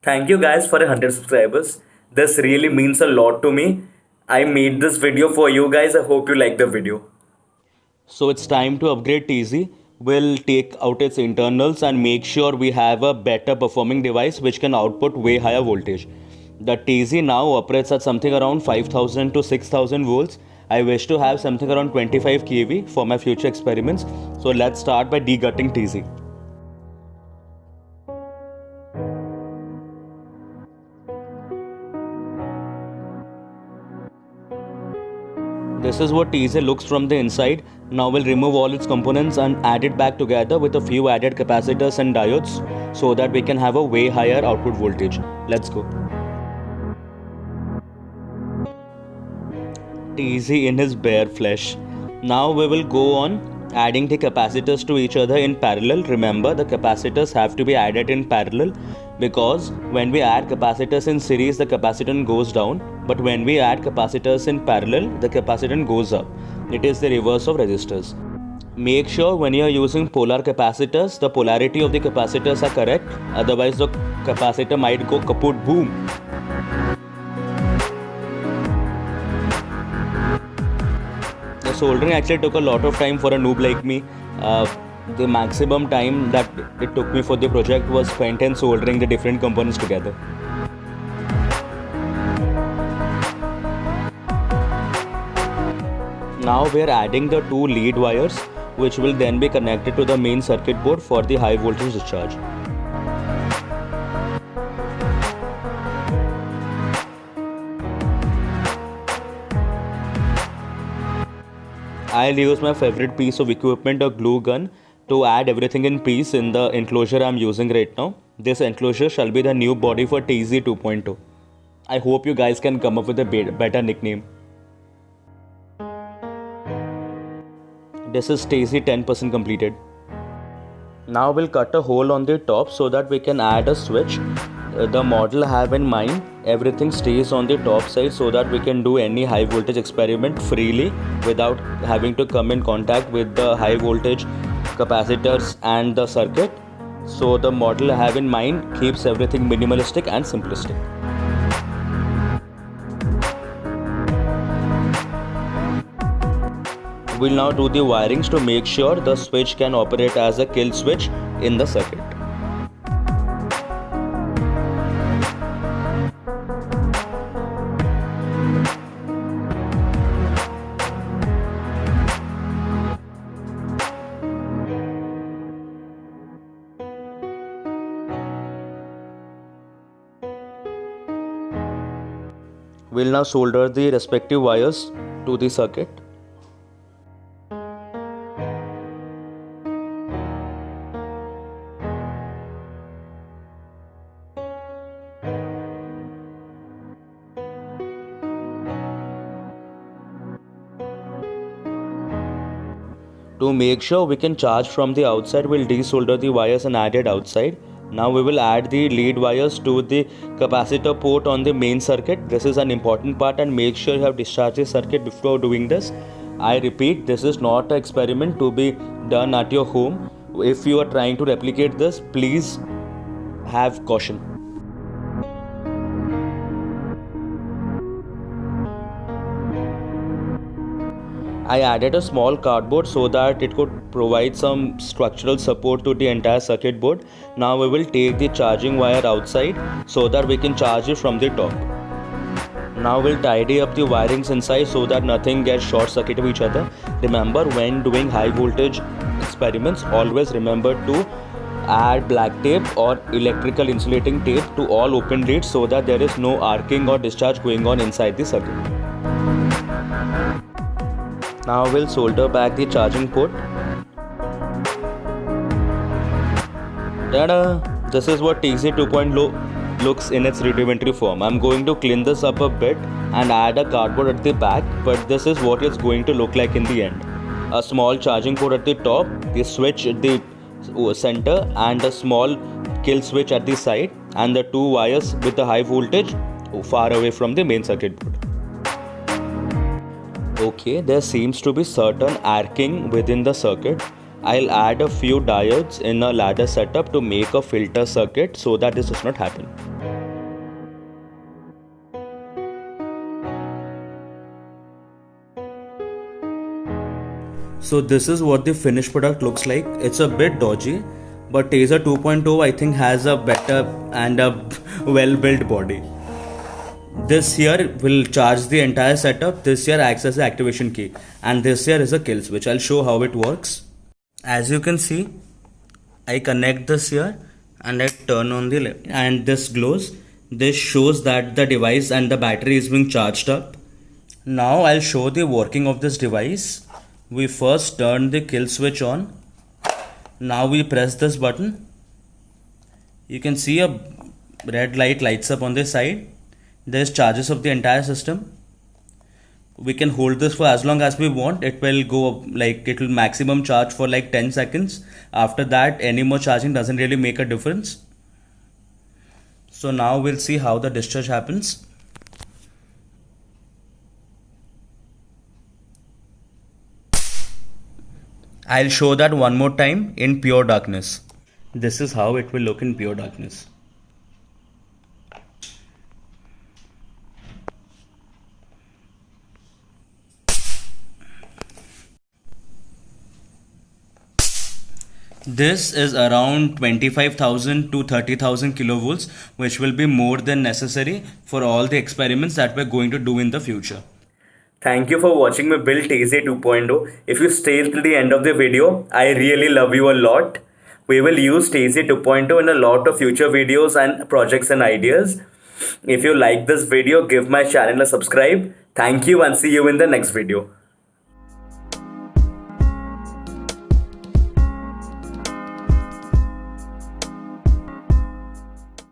Thank you guys for 100 subscribers. This really means a lot to me. I made this video for you guys. I hope you like the video. So it's time to upgrade TZ. We'll take out its internals and make sure we have a better performing device which can output way higher voltage. The TZ now operates at something around 5000 to 6000 volts. I wish to have something around 25 kV for my future experiments. So let's start by degutting TZ. This is what TZ looks from the inside. Now we'll remove all its components and add it back together with a few added capacitors and diodes so that we can have a way higher output voltage. Let's go. TZ in his bare flesh. Now we will go on adding the capacitors to each other in parallel. Remember, the capacitors have to be added in parallel because when we add capacitors in series, the capacitance goes down, but when we add capacitors in parallel, the capacitance goes up. It is the reverse of resistors. Make sure when you are using polar capacitors, the polarity of the capacitors are correct, otherwise the capacitor might go kaput boom. The soldering actually took a lot of time for a noob like me. The maximum time that it took me for the project was spent in soldering the different components together. Now we are adding the two lead wires which will then be connected to the main circuit board for the high voltage discharge. I'll use my favorite piece of equipment, a glue gun, to add everything in piece in the enclosure I'm using right now. This enclosure shall be the new body for TZ 2.0. I hope you guys can come up with a better nickname. This is TZ 10% completed. Now we'll cut a hole on the top so that we can add a switch. The model I have in mind, everything stays on the top side so that we can do any high voltage experiment freely without having to come in contact with the high voltage capacitors and the circuit. So the model I have in mind keeps everything minimalistic and simplistic. We'll now do the wirings to make sure the switch can operate as a kill switch in the circuit. We'll now solder the respective wires to the circuit. To make sure we can charge from the outside, we'll desolder the wires and add it outside. Now we will add the lead wires to the capacitor port on the main circuit. This is an important part, and make sure you have discharged the circuit before doing this. I repeat, this is not an experiment to be done at your home. If you are trying to replicate this, please have caution. I added a small cardboard so that it could provide some structural support to the entire circuit board. Now we will take the charging wire outside so that we can charge it from the top. Now we'll tidy up the wirings inside so that nothing gets short circuited to each other. Remember, when doing high voltage experiments, always remember to add black tape or electrical insulating tape to all open leads so that there is no arcing or discharge going on inside the circuit. Now we'll solder back the charging port. Ta-da! This is what TZ 2.0 looks in its rudimentary form. I'm going to clean this up a bit and add a cardboard at the back, but this is what it's going to look like in the end. A small charging port at the top, the switch at the center, and a small kill switch at the side, and the two wires with the high voltage far away from the main circuit board. Okay, there seems to be certain arcing within the circuit. I'll add a few diodes in a ladder setup to make a filter circuit so that this does not happen. So this is what the finished product looks like. It's a bit dodgy, but Taser 2.0 I think has a better and a well-built body. This here will charge the entire setup. This here acts as the activation key, and this here is a kill switch. I'll show how it works. As you can see, I connect this here and I turn on the left, and this glows. This shows that the device and the battery is being charged up. Now I'll show the working of this device. We first turn the kill switch on. Now we press this button. You can see a red light lights up on this side. There's charges of the entire system. We can hold this for as long as we want. It will go like, it will maximum charge for like 10 seconds. After that, any more charging doesn't really make a difference. So now we'll see how the discharge happens. I'll show that one more time in pure darkness. This is how it will look in pure darkness. This is around 25,000 to 30,000 kilovolts, which will be more than necessary for all the experiments that we're going to do in the future. Thank you for watching me build Taser 2.0. If you stay till the end of the video, I really love you a lot. We will use Taser 2.0 in a lot of future videos and projects and ideas. If you like this video, give my channel a subscribe. Thank you and see you in the next video.